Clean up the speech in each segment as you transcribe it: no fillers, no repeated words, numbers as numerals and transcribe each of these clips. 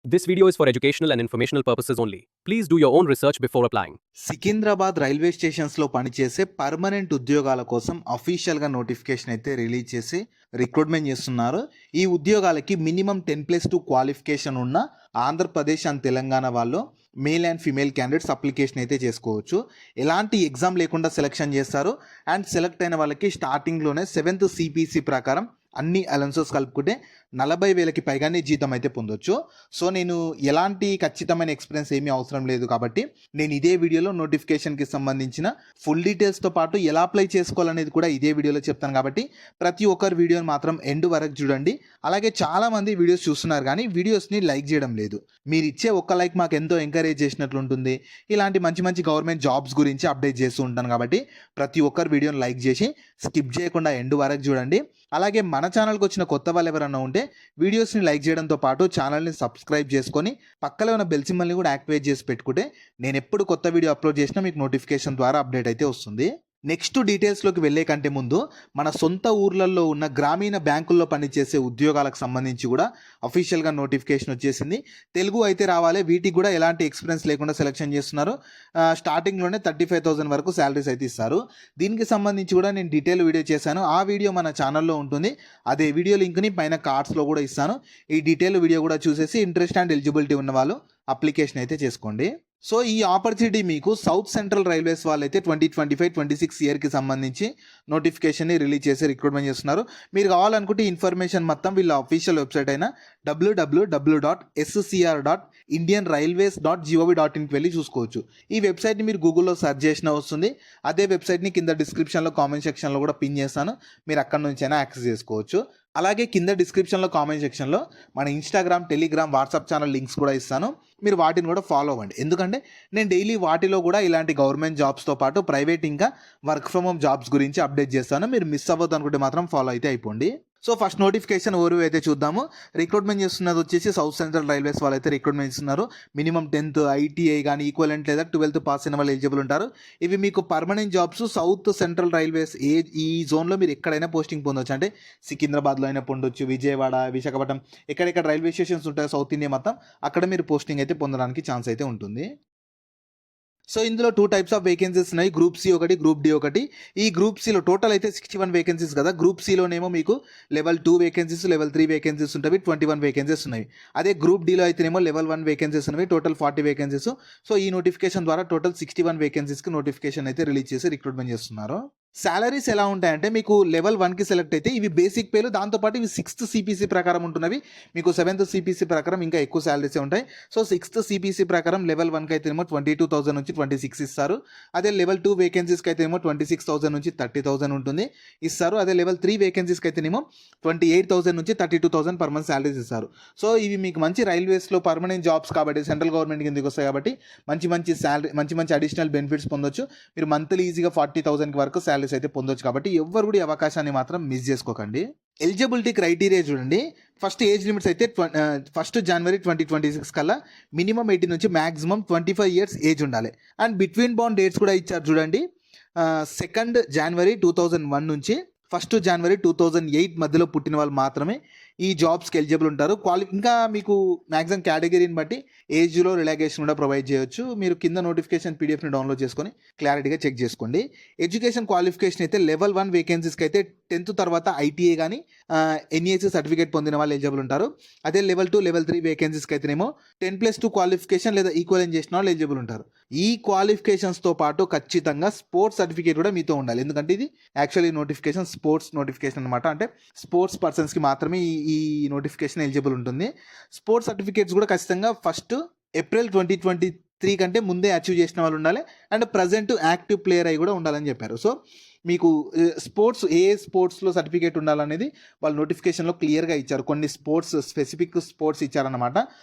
This video is for educational and informational purposes only. Please do your own research before applying. Secunderabad railway స్టేషన్స్లో పనిచేసే permanent ఉద్యోగాల కోసం అఫీషియల్గా notification అయితే release చేసి రిక్రూట్మెంట్ చేస్తున్నారు. ఈ ఉద్యోగాలకి మినిమం 10+2 క్వాలిఫికేషన్ ఉన్న ఆంధ్రప్రదేశ్ అండ్ తెలంగాణ వాళ్ళు male and female candidates application అయితే చేసుకోవచ్చు. ఎలాంటి ఎగ్జామ్ లేకుండా సెలెక్షన్ చేస్తారు. అండ్ సెలెక్ట్ అయిన వాళ్ళకి స్టార్టింగ్లోనే 7th CPC ప్రకారం అన్ని అలవెన్సెస్ కలుపుకుంటే 40,000కి పైగానే జీతం అయితే పొందొచ్చు. సో నేను ఎలాంటి ఖచ్చితమైన ఎక్స్పీరియన్స్ ఏమీ అవసరం లేదు కాబట్టి నేను ఇదే వీడియోలో నోటిఫికేషన్కి సంబంధించిన ఫుల్ డీటెయిల్స్తో పాటు ఎలా అప్లై చేసుకోవాలనేది కూడా ఇదే వీడియోలో చెప్తాను కాబట్టి ప్రతి ఒక్కరు వీడియోని మాత్రం ఎండ్ వరకు చూడండి. అలాగే చాలామంది వీడియోస్ చూస్తున్నారు కానీ వీడియోస్ని లైక్ చేయడం లేదు. మీరు ఇచ్చే ఒక్క లైక్ మాకు ఎంతో ఎంకరేజ్ చేసినట్లు ఉంటుంది. ఇలాంటి మంచి మంచి గవర్నమెంట్ జాబ్స్ గురించి అప్డేట్ చేస్తూ ఉంటాను కాబట్టి ప్రతి ఒక్కరు వీడియోని లైక్ చేసి స్కిప్ చేయకుండా ఎండ్ వరకు చూడండి. అలాగే మన ఛానల్కి వచ్చిన కొత్త వాళ్ళు ఎవరైనా ఉంటే వీడియోస్ని లైక్ చేయడంతో పాటు ఛానల్ని సబ్స్క్రైబ్ చేసుకొని పక్కలో ఉన్న బెల్ సింబల్ని కూడా యాక్టివేట్ చేసి పెట్టుకుంటే నేను ఎప్పుడు కొత్త వీడియో అప్లోడ్ చేసినా మీకు నోటిఫికేషన్ ద్వారా అప్డేట్ అయితే వస్తుంది. నెక్స్ట్ డీటెయిల్స్లోకి వెళ్ళే కంటే ముందు మన సొంత ఊర్లలో ఉన్న గ్రామీణ బ్యాంకుల్లో పనిచేసే ఉద్యోగాలకు సంబంధించి కూడా అఫీషియల్గా నోటిఫికేషన్ వచ్చేసింది. తెలుగు అయితే రావాలి. వీటికి కూడా ఎలాంటి ఎక్స్పీరియన్స్ లేకుండా సెలెక్షన్ చేస్తున్నారు. స్టార్టింగ్లోనే 35,000 వరకు శాలరీస్ అయితే ఇస్తారు. దీనికి సంబంధించి కూడా నేను డీటెయిల్ వీడియో చేశాను. ఆ వీడియో మన ఛానల్లో ఉంటుంది. అదే వీడియో లింక్ని పైన కార్డ్స్లో కూడా ఇస్తాను. ఈ డీటెయిల్ వీడియో కూడా చూసేసి ఇంట్రెస్ట్ అండ్ ఎలిజిబిలిటీ ఉన్న వాళ్ళు అప్లికేషన్ అయితే చేసుకోండి. సో ఈ ఆపర్చునిటీ మీకు సౌత్ సెంట్రల్ రైల్వేస్ వాళ్ళైతే 2025-26 ఇయర్కి సంబంధించి నోటిఫికేషన్ని రిలీజ్ చేసి రిక్రూట్మెంట్ చేస్తున్నారు. మీరు కావాలనుకుంటే ఇన్ఫర్మేషన్ మొత్తం వీళ్ళ అఫీషియల్ వెబ్సైట్ అయిన www.scr.indianrailways.gov.inకి వెళ్ళి చూసుకోవచ్చు. ఈ వెబ్సైట్ని మీరు గూగుల్లో సెర్చ్ చేసినా వస్తుంది. అదే వెబ్సైట్ని కింద డిస్క్రిప్షన్లో కామెంట్ సెక్షన్లో కూడా పిన్ చేస్తాను. మీరు అక్కడ నుంచి అయినా యాక్సెస్ చేసుకోవచ్చు. అలాగే కింద డిస్క్రిప్షన్లో కామెంట్ సెక్షన్లో మన Instagram, Telegram, WhatsApp channel links కూడా ఇస్తాను. మీరు వాటిని కూడా ఫాలో అవ్వండి. ఎందుకంటే నేను డైలీ వాటిలో కూడా ఇలాంటి గవర్నమెంట్ జాబ్స్తో పాటు ప్రైవేట్ ఇంకా వర్క్ ఫ్రమ్ హోమ్ జాబ్స్ గురించి అప్డేట్ చేస్తాను. మీరు మిస్ అవ్వద్దు అనుకుంటే మాత్రం ఫాలో అయితే అయిపోండి. సో ఫస్ట్ నోటిఫికేషన్ ఓవర్వ్యూ అయితే చూద్దాము. రిక్రూట్మెంట్ చేస్తున్నది వచ్చేసి సౌత్ సెంట్రల్ రైల్వేస్ వాళ్ళు అయితే రిక్రూట్మెంట్ చేస్తున్నారు. మినిమం 10th ITI కానీ ఈక్వలెంట్ లేదా 12th పాస్ అయిన వాళ్ళు ఎలిజిబుల్ ఉంటారు. ఇవి మీకు permanent jobs. South central railways ఈ జోన్లో మీరు ఎక్కడైనా పోస్టింగ్ పొందొచ్చు. అంటే సికింద్రాబాద్లో అయినా పొందొచ్చు, విజయవాడ, విశాఖపట్నం, ఎక్కడెక్కడ రైల్వే స్టేషన్స్ ఉంటాయో సౌత్ ఇండియా మొత్తం అక్కడ మీరు పోస్టింగ్ అయితే పొందడానికి ఛాన్స్ అయితే ఉంటుంది. సో ఇందులో 2 types ఆఫ్ వేకెన్సీస్ ఉన్నాయి. గ్రూప్ C ఒకటి, గ్రూప్ D ఒకటి. ఈ గ్రూప్ Cలో టోటల్ అయితే 61 వేకెన్సీస్ కదా. గ్రూప్ Cలోనేమో మీకు లెవెల్ 2 వేకెన్సీస్, లెవెల్ 3 వేకెన్సీస్ ఉంటాయి. 21 వేకెన్సీస్ ఉన్నాయి. అదే గ్రూప్ Dలో అయితేనేమో లెవెల్ 1 వేకెన్సీస్ ఉన్నవి, టోటల్ 40 వేకెన్సీస్. సో ఈ నోటిఫికేషన్ ద్వారా టోటల్ 61 వేకెన్సీస్కి నోటిఫికేషన్ అయితే రిలీజ్ చేసి రిక్రూట్మెంట్ చేస్తున్నారు. సాలరీస్ ఎలా ఉంటాయంటే మీకు లెవెల్ 1కి సెలెక్ట్ అయితే ఇవి బేసిక్ పేలు, దాంతోపాటు ఇవి 6th CPC ప్రకారం ఉంటున్నవి. మీకు 7th CPC ప్రకారం ఇంకా ఎక్కువ శాలరీసే ఉంటాయి. సో 6th CPC ప్రకారం లెవెల్ 1కి అయితేనేమో 22,000 నుంచి 26 ఇస్తారు. అదే లెవెల్ 2 వేకెన్సీస్కి అయితేనేమో 26,000 నుంచి 30,000 ఉంటుంది ఇస్తారు. అదే లెవెల్ 3 వేకెన్సీస్కి అయితేనేమో 28,000 నుంచి 32,000 పర్ మంత్ శాలరీస్ ఇస్తారు. సో ఇవి మీకు మంచి రైల్వేస్లో పర్మనెంట్ జాబ్స్ కాబట్టి సెంట్రల్ గవర్నమెంట్ కిందకి వస్తాయి కాబట్టి మంచి శాలరీ, మంచి అడిషనల్ బెనిఫిట్స్ పొందొచ్చు. మీరు మంత్లీ ఈజీగా 40,000 వరకు శాలరీస్ అయితే పొందొచ్చు. కాబట్టి ఎవ్వరు కూడా ఈ అవకాశాన్ని మాత్రం మిస్ చేసుకోకండి. ఎలిజిబిలిటీ క్రైటీరియా చూడండి. ఫస్ట్ ఏజ్ లిమిట్స్ అయితే 1st January 2026 కల్లా మినిమం 18 నుంచి మ్యాక్సిమం 25 years ఏజ్ ఉండాలి. అండ్ బిట్వీన్ బౌండ్ డేట్స్ కూడా ఇచ్చారు చూడండి. 2nd January 2001 నుంచి 1st January 2008 మధ్యలో పుట్టిన వాళ్ళు మాత్రమే ఈ జాబ్స్కి ఎలిజిబుల్ ఉంటారు. ఇంకా మీకు మ్యాక్సిమం కేటగిరీని బట్టి ఏజ్లో రిలాక్సేషన్ కూడా ప్రొవైడ్ చేయొచ్చు. మీరు కింద నోటిఫికేషన్ PDFని డౌన్లోడ్ చేసుకొని క్లారిటీగా చెక్ చేసుకోండి. ఎడ్యుకేషన్ క్వాలిఫికేషన్ అయితే లెవెల్ 1 వేకెన్సీస్కి అయితే 10th తర్వాత ITI కానీ NEC సర్టిఫికేట్ పొందిన వాళ్ళు ఎలిజిబుల్ ఉంటారు. అదే లెవెల్ 2, లెవెల్ 3 వేకెన్సీస్కి అయితేనేమో 10+2 క్వాలిఫికేషన్ లేదా ఈక్వలెంట్ చేసిన వాళ్ళు ఎలిజిబుల్ ఉంటారు. ఈ క్వాలిఫికేషన్స్తో పాటు ఖచ్చితంగా స్పోర్ట్స్ సర్టిఫికేట్ కూడా మీతో ఉండాలి. ఎందుకంటే ఇది యాక్చువల్లీ నోటిఫికేషన్ స్పోర్ట్స్ నోటిఫికేషన్ అనమాట. అంటే స్పోర్ట్స్ పర్సన్స్కి మాత్రమే ఈ నోటిఫికేషన్ ఎలిజిబుల్ ఉంటుంది. స్పోర్ట్స్ సర్టిఫికేట్స్ కూడా ఖచ్చితంగా 1st April 2023 కంటే ముందే అచీవ్ చేసిన వాళ్ళు ఉండాలి. అండ్ ప్రజెంట్ యాక్టివ్ ప్లేయర్ అయి కూడా ఉండాలని చెప్పారు. సో మీకు స్పోర్ట్స్లో సర్టిఫికేట్ ఉండాలనేది వాళ్ళు నోటిఫికేషన్లో క్లియర్గా ఇచ్చారు. కొన్ని స్పెసిఫిక్ స్పోర్ట్స్ ఇచ్చారనమాట.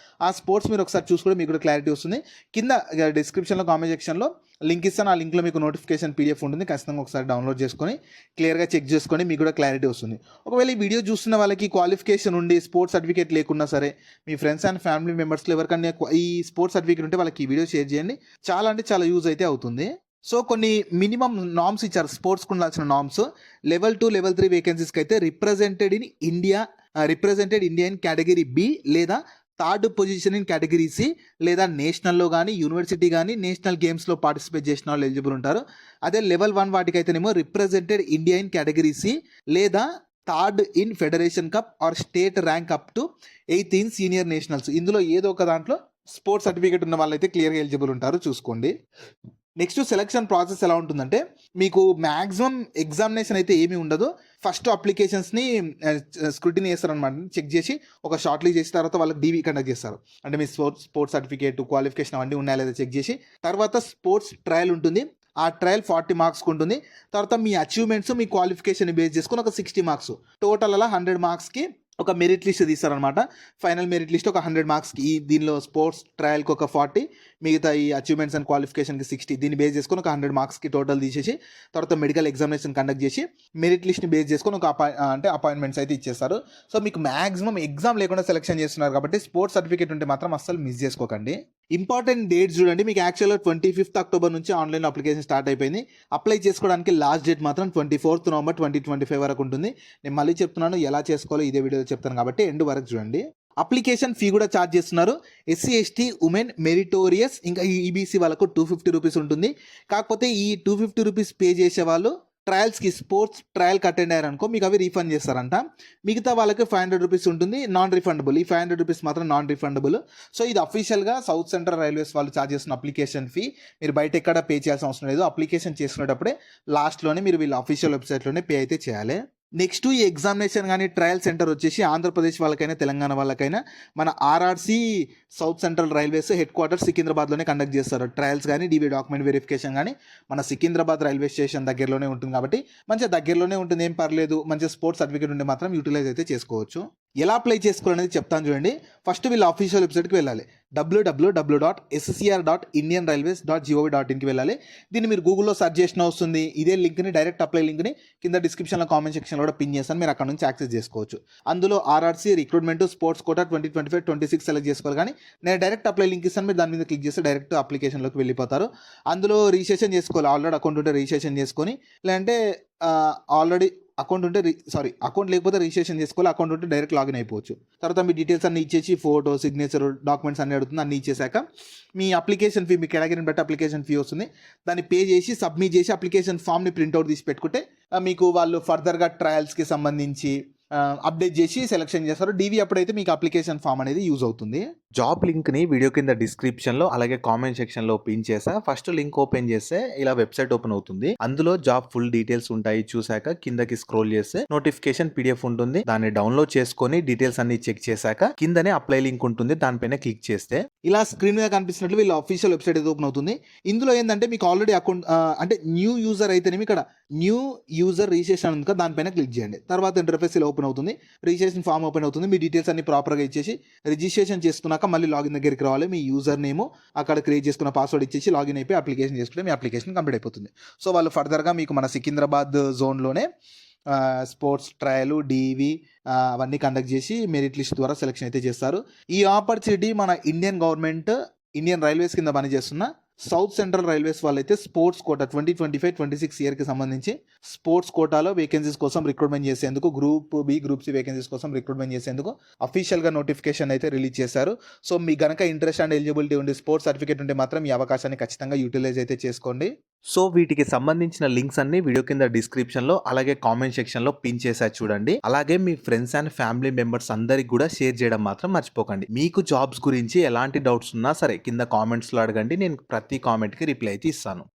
ఆ స్పోర్ట్స్ మీరు ఒకసారి చూసుకుంటే మీకు కూడా క్లారిటీ వస్తుంది. కింద డిస్క్రిప్షన్లో కామెంట్ సెక్షన్లో లింక్ ఇస్తాను. ఆ లింక్లో మీకు నోటిఫికేషన్ PDF ఉంటుంది. ఖచ్చితంగా ఒకసారి డౌన్లోడ్ చేసుకొని క్లియర్గా చెక్ చేసుకొని మీకు కూడా క్లారిటీ వస్తుంది. ఒకవేళ ఈ వీడియో చూస్తున్న వాళ్ళకి క్వాలిఫికేషన్ ఉండి స్పోర్ట్స్ సర్టిఫికేట్ లేకున్నా సరే మీ ఫ్రెండ్స్ అండ్ ఫ్యామిలీ మెంబర్స్లో ఎవరికన్నా ఈ స్పోర్ట్స్ సర్టిఫికేట్ ఉంటే వాళ్ళకి ఈ వీడియో షేర్ చేయండి. చాలా అంటే చాలా యూజ్ అయితే అవుతుంది. సో కొన్ని మినిమం నామ్స్ ఇచ్చారు స్పోర్ట్స్కి ఉండాల్సిన నామ్స్. లెవెల్ 2, లెవెల్ 3 వేకెన్సీస్కి అయితే represented in Indian category B లేదా third position in category C లేదా నేషనల్‌లో గాని, యూనివర్సిటీ గాని, నేషనల్ గేమ్స్‌లో పార్టిసిపేట్ చేసిన వాళ్ళు ఎలిజిబుల్ ఉంటారు. అదే లెవెల్ 1 వాటికైతేనేమో represented India in category C లేదా third in Federation Cup or state rank up to 8th in senior nationals. ఇందులో ఏదో ఒక దాంట్లో స్పోర్ట్స్ సర్టిఫికేట్ ఉన్న వాళ్ళైతే క్లియర్‌గా ఎలిజిబుల్ ఉంటారు చూసుకోండి. నెక్స్ట్ సెలక్షన్ ప్రాసెస్ ఎలా ఉంటుందంటే, మీకు మాక్సిమం ఎగ్జామినేషన్ అయితే ఏమీ ఉండదు. ఫస్ట్ అప్లికేషన్స్‌ని స్క్రూటినీ చేస్తారనమాట. చెక్ చేసి ఒక షార్ట్ లిస్ట్ చేసిన తర్వాత వాళ్ళకి డీవీ కండక్ట్ చేస్తారు. అంటే మీ స్పోర్ట్స్ సర్టిఫికేట్, క్వాలిఫికేషన్ అవన్నీ ఉన్నాయా లేదా చెక్ చేసి, తర్వాత స్పోర్ట్స్ ట్రయల్ ఉంటుంది. ఆ ట్రయల్ 40 మార్క్స్‌కి ఉంటుంది. తర్వాత మీ అచీవ్‌మెంట్స్, మీ క్వాలిఫికేషన్‌ని బేస్ చేసుకొని ఒక 60 మార్క్స్. టోటల్ అలా 100 మార్క్స్‌కి ఒక మెరిట్ లిస్ట్ తీస్తారనమాట. ఫైనల్ మెరిట్ లిస్ట్ ఒక 100 మార్క్స్‌కి. దీనిలో స్పోర్ట్స్ ట్రయల్‌కి ఒక 40, మిగతా ఈ అచీవ్‌మెంట్స్ అండ్ క్వాలిఫికేషన్‌కి 60. దీన్ని బేస్ చేసుకొని ఒక 100 మార్క్స్‌కి టోటల్ తీసేసి, తర్వాత మెడికల్ ఎగ్జామినేషన్ కండక్ట్ చేసి, మెరిట్ లిస్ట్‌ని బేస్ చేసుకొని ఒక అపాయింట్మెంట్స్ అయితే ఇచ్చేస్తారు. సో మీకు మాక్సిమం ఎగ్జామ్ లేకుండా సెలెక్షన్ చేస్తున్నారు కాబట్టి స్పోర్ట్స్ సర్టిఫికేట్ ఉంటే మాత్రం అస్సలు మిస్ చేసుకోకండి. ఇంపార్టెంట్ డేట్స్ చూడండి. మీకు యాక్చువల్‌గా 25th అక్టోబర్ నుంచి ఆన్లైన్‌లో అప్లికేషన్ స్టార్ట్ అయిపోయింది. అప్లై చేసుకోవడానికి లాస్ట్ డేట్ మాత్రం 24th నవంబర్ 2025 వరకు ఉంటుంది. నేను మళ్ళీ చెప్తున్నాను, ఎలా చేసుకోవాలో ఇదే వీడియోలో చెప్తాను కాబట్టి ఎండ్ వరకు చూడండి. అప్లికేషన్ ఫీ కూడా ఛార్జ్ చేస్తున్నారు. ఎస్సీ, ఎస్టీ, ఉమెన్, మెరిటోరియస్, ఇంకా ఈ ఈబీసీ వాళ్ళకు 250 రూపీస్ ఉంటుంది. కాకపోతే ఈ 250 రూపీస్ పే చేసే వాళ్ళు ట్రయల్స్‌కి, స్పోర్ట్స్ ట్రయల్‌కి అటెండ్ అయ్యారనుకో మీకు అవి రీఫండ్ చేస్తారంట. మిగతా వాళ్ళకి 500 రూపీస్ ఉంటుంది నాన్ రిఫండబుల్. ఈ 500 రూపీస్ మాత్రం నాన్ రిఫండబుల్. సో ఇది అఫీషియల్‌గా సౌత్ సెంట్రల్ రైల్వేస్ వాళ్ళు ఛార్జ్ చేస్తున్న అప్లికేషన్ ఫీ. మీరు బయట ఎక్కడ పే చేయాల్సిన అవసరం లేదు. అప్లికేషన్ చేసుకునేటప్పుడే లాస్ట్‌లోనే మీరు వీళ్ళ అఫీషియల్ వెబ్‌సైట్‌లోనే పే అయితే చేయాలి. నెక్స్ట్ ఈ ఎగ్జామినేషన్ కానీ ట్రయల్ సెంటర్ వచ్చేసి ఆంధ్రప్రదేశ్ వాళ్ళకైనా, తెలంగాణ వాళ్ళకైనా మన RRC South central Railways headquarter సికింద్రాబాద్లోనే కండక్ట్ చేస్తారు. ట్రయల్స్ కానీ, డీబీ డాక్యుమెంట్ వెరిఫికేషన్ కానీ మన సికింద్రాబాద్ రైల్వే స్టేషన్ దగ్గరలోనే ఉంటుంది కాబట్టి మంచిగా దగ్గరలోనే ఉంటుంది, ఏం పర్లేదు. మంచిగా స్పోర్ట్స్ సర్టిఫికేట్ ఉంటే మాత్రం యూటిలైజ్ అయితే చేసుకోవచ్చు. ఎలా అప్లై చేసుకోవాలనేది చెప్తాను చూడండి. ఫస్ట్ వీళ్ళ అఫీషియల్ వెబ్సైట్కి వెళ్ళాలి. www.scr.indianrailways.gov.in కి వెళ్ళాలి. దీన్ని మీరు గూగుల్లో సెర్చ్ చేసిన వస్తుంది. ఇదే లింక్ని, డైరెక్ట్ అప్లై లింక్ని కింద డిస్క్రిప్షన్లో, కామెంట్ సెక్షన్లో కూడా పిన్ చేస్తాను. మీరు అక్కడ నుంచి యాక్సెస్ చేసుకోవచ్చు. అందులో RRC recruitment sports quota 2025-26 select చేసుకోవాలి. కానీ నేను డైరెక్ట్ అప్లై లింక్ ఇస్తాను. మీరు దాని మీద క్లిక్ చేస్తే డైరెక్ట్ అప్లికేషన్లోకి వెళ్ళిపోతారు. అందులో రిజిస్ట్రేషన్ చేసుకోవాలి. ఆల్రెడీ అకౌంట్ ఉంటే రిజిస్ట్రేషన్ చేసుకొని, లేదంటే ఆల్రెడీ అకౌంట్ ఉంటే అకౌంట్ లేకపోతే రిజిస్ట్రేషన్ చేసుకోవాలి. అకౌంట్ ఉంటే డైరెక్ట్ లాగిన్ అయిపోవచ్చు. తర్వాత మీ డీటెయిల్స్ అన్ని ఇచ్చేసి, ఫోటో, సిగ్నేచర్, డాక్యుమెంట్స్ అన్ని అడుగుతుంది. అన్ని ఇచ్చేసాక మీ అప్లికేషన్ ఫీ, మీ కేటగిరీని బట్టి అప్లికేషన్ ఫీ వస్తుంది. దాన్ని పే చేసి సబ్మిట్ చేసి అప్లికేషన్ ఫామ్ని ప్రింట్అవుట్ తీసి పెట్టుకుంటే మీకు వాళ్ళు ఫర్దర్గా ట్రయల్స్కి సంబంధించి అప్డేట్ చేసి సెలెక్షన్ చేస్తారు. డీవీ అప్పుడైతే మీకు అప్లికేషన్ ఫామ్ అనేది యూజ్ అవుతుంది. జాబ్ లింక్ని వీడియో కింద డిస్క్రిప్షన్లో అలాగే కామెంట్ సెక్షన్లో పిన్ చేసా. ఫస్ట్ లింక్ ఓపెన్ చేస్తే ఇలా వెబ్సైట్ ఓపెన్ అవుతుంది. అందులో జాబ్ ఫుల్ డీటెయిల్స్ ఉంటాయి. చూసాక కిందకి స్క్రోల్ చేస్తే నోటిఫికేషన్ PDF ఉంటుంది. దాన్ని డౌన్లోడ్ చేసుకొని డీటెయిల్స్ అన్ని చెక్ చేశాక కిందనే అప్లై లింక్ ఉంటుంది. దానిపైన క్లిక్ చేస్తే ఇలా స్క్రీన్ మీద కనిపిస్తున్నట్లు వీళ్ళ అఫీషియల్ వెబ్సైట్ అయితే ఓపెన్ అవుతుంది. ఇందులో ఏంటంటే మీకు ఆల్రెడీ అకౌంట్ అంటే న్యూ యూజర్ అయితేనేమి ఇక్కడ న్యూ యూజర్ రిజిస్ట్రేషన్ ఉంది కదా, దానిపైన క్లిక్ చేయండి. తర్వాత ఇంటర్ఫేస్ ఇలా ఓపెన్ అవుతుంది. రిజిస్ట్రేషన్ ఫామ్ ఓపెన్ అవుతుంది. మీ డీటెయిల్స్ అన్ని ప్రాపర్గా ఇచ్చేసి రిజిస్ట్రేషన్ చేసుకున్నాక మళ్ళీ లాగిన్ దగ్గరికి రావాలి. మీ యూజర్ నేమ్ అక్కడ క్రియేట్ చేసుకున్న పాస్వర్డ్ ఇచ్చేసి లాగిన్ అయిపోయి అప్లికేషన్ చేసుకుంటే మీ అప్లికేషన్ కంప్లీట్ అయిపోతుంది. సో వాళ్ళు ఫర్దర్గా మీకు మన సికింద్రాబాద్ జోన్లోనే స్పోర్ట్స్ ట్రయల్, డీవీ అవన్నీ కండక్ట్ చేసి మెరిట్ లిస్ట్ ద్వారా సెలెక్షన్ అయితే చేస్తారు. ఈ ఆపర్చునిటీ మన ఇండియన్ గవర్నమెంట్, ఇండియన్ రైల్వేస్ కింద పనిచేస్తున్న సౌత్ సెంట్రల్ రైల్వేస్ వాళ్ళైతే స్పోర్ట్స్ కోటా 2025-26 ఇయర్కి సంబంధించి స్పోర్ట్స్ కోటాలో వేకెన్సీస్ కోసం రిక్రూట్మెంట్ చేసేందుకు, group B, group C vacancies కోసం రిక్రూట్మెంట్ చేసేందుకు అఫీషియల్గా నోటిఫికేషన్ అయితే రిలీజ్ చేశారు. సో మీ గనక ఇంట్రెస్ట్ అండ్ ఎలిజిబిలిటీ ఉండి స్పోర్ట్స్ సర్టిఫికేట్ ఉంటే మాత్రం ఈ అవకాశాన్ని ఖచ్చితంగా యూటిలైజ్ అయితే చేసుకోండి. సో వీటికి సంబంధించిన లింక్స్ అన్ని వీడియో కింద డిస్క్రిప్షన్లో అలాగే కామెంట్ సెక్షన్లో పిన్ చేసా చూడండి. అలాగే మీ ఫ్రెండ్స్ అండ్ ఫ్యామిలీ మెంబర్స్ అందరికి కూడా షేర్ చేయడం మాత్రం మర్చిపోకండి. మీకు జాబ్స్ గురించి ఎలాంటి డౌట్స్ ఉన్నా సరే కింద కామెంట్స్లో అడగండి. నేను ప్రతి కామెంట్కి రిప్లై అయితే ఇస్తాను.